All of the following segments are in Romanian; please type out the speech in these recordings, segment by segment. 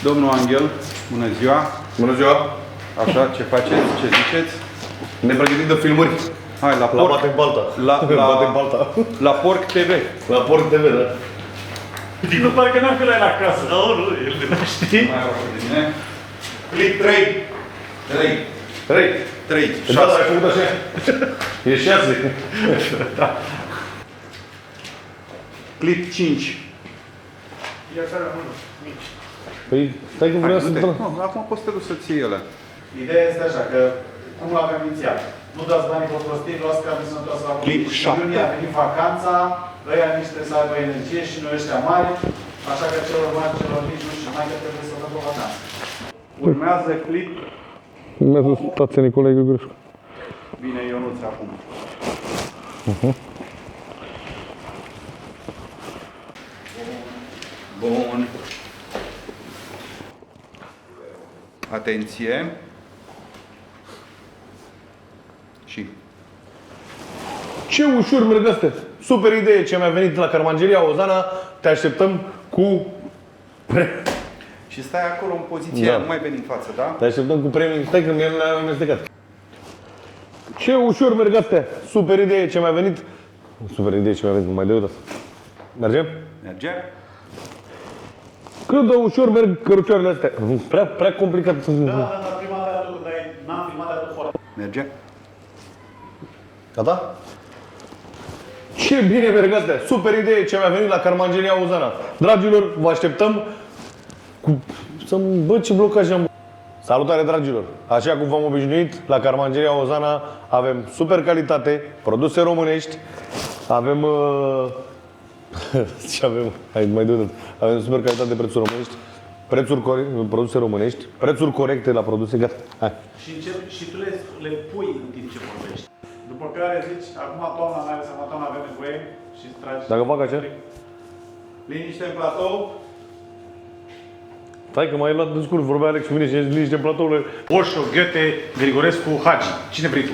Domnul Angel, bună ziua! Bună ziua! Așa, ce faceți? Ce ziceți? Ne pregătim de filmări. Hai, la Porc. Batem balta. Batem balta. La Porc TV. La Porc TV, da. Nu, parcă n-am fi la el acasă. Nu, el de la știi. Mai rog de mine. Clip 3. 3. Da, dar ai făcut așa. E 6. Da. Clip 5. Ia care rămână. Mici. Păi, stai că vreau să... Acum poți să te duci să ții ele. Ideea este așa, că cum l-avem inițial. Nu dați banii pe prostii, luați ca să întoarcă la Clip 7. Iunie a venit vacanța, ăia nici trebuie să aibă energie și noi ăștia mari, așa că celor mari, celor mici, nu știu mai că trebuie să dăm o vacanță. Urmează clip. Urmează stația Nicolae Găgărescu. Bine, Ionuț acum. Bun. Atenție. Și. Ce ușor merg astea. Super idee ce mi-a venit la Carmangeria OZANA. Te așteptăm cu... Și stai acolo în poziția, Da. nu mai veni în față, da? Te așteptăm cu premii. Stai că mi-am amestecat. Ce ușor merg astea. Super idee ce mi-a venit. Super idee ce mi-a venit. Nu mai de asta. Mergem? Merge? Cât de ușor merg cărucioarele astea. Prea complicat. Da, dar prima dată când n-am filmat de atât foarte. Merge? Gata? Ce bine merg astea! Super idee ce mi-a venit la Carmangeria OZANA. Dragilor, vă așteptăm cu... să-mi... Bă, ce blocaj am... Salutare, dragilor! Așa cum v-am obișnuit, la Carmangeria OZANA avem super calitate, produse românești, avem... ce avem? Hai, mai de avem super calitate, prețuri românești, produse românești, prețuri corecte la produse, gata. Hai. Și tu le pui în timp ce vorbești. După care zici, acum toamna, mai ales acum toamna avem nevoie și îți tragi... Dacă fac așa? Liniște în platou. Stai că m-ai luat în scurt, vorbea Alex cu mine și zici liniște în platoule. Osho, Goethe, Grigorescu, Hagi. Cine vrei tu?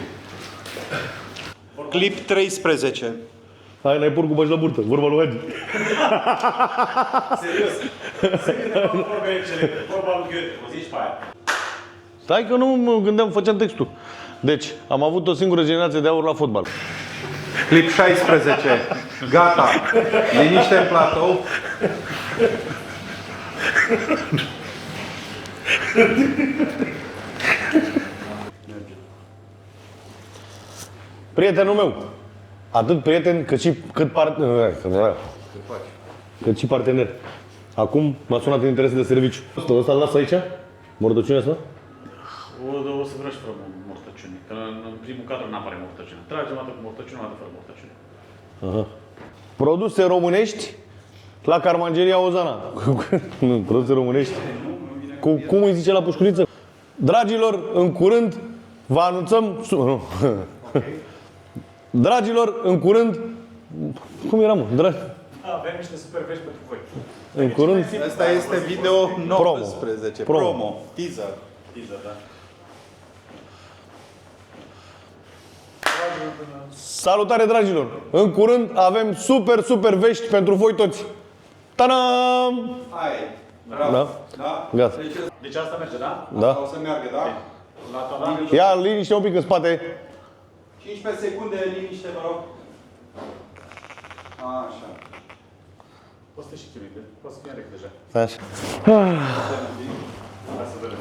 Clip 13. Hai, n-ai porcul bagi la burtă, vorba lui Hagi. Serios. Serios, vorba lui Goethe, o zici pe aia. Stai că nu mă gândeam, făceam textul. Deci, am avut o singură generație de aur la fotbal. Clip 16. Gata. Liniște în platou. Prietenul meu. Atât prieten cât și partener. Acum m-a sunat în interes de serviciu. Ăsta îl las aici? Mordăciunea asta? O să vreau și fără mortăciune, că în primul cadru n-apare mortăciune. Tragem o dată cu mortăciune, o dată fără mortăciune. Aha. Produse românești la Carmangeria OZANA. Produse românești. Cum îi zice la pușculiță? Dragilor, în curând vă anunțăm... Nu. Dragilor, în curând... Cum era, mă? Avem niște super vești pentru voi. În curând... Asta este video 19. Promo. Teaser. Teaser, da. Salutare, dragilor! În curând avem super vești pentru voi toți. Ta-dam! Hai. Bravo. Da? Da? Gata. Deci asta merge, da? Da. O să meargă, da? La ta, da? Ia liniște un pic în spate. 15 secunde liniște, vă rog. Așa. Poți să te și chimui, poți să fii în rec deja. Așa. Hai să vedem.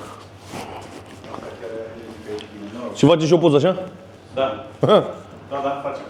Și faci și o poză așa? Da. Da, facem.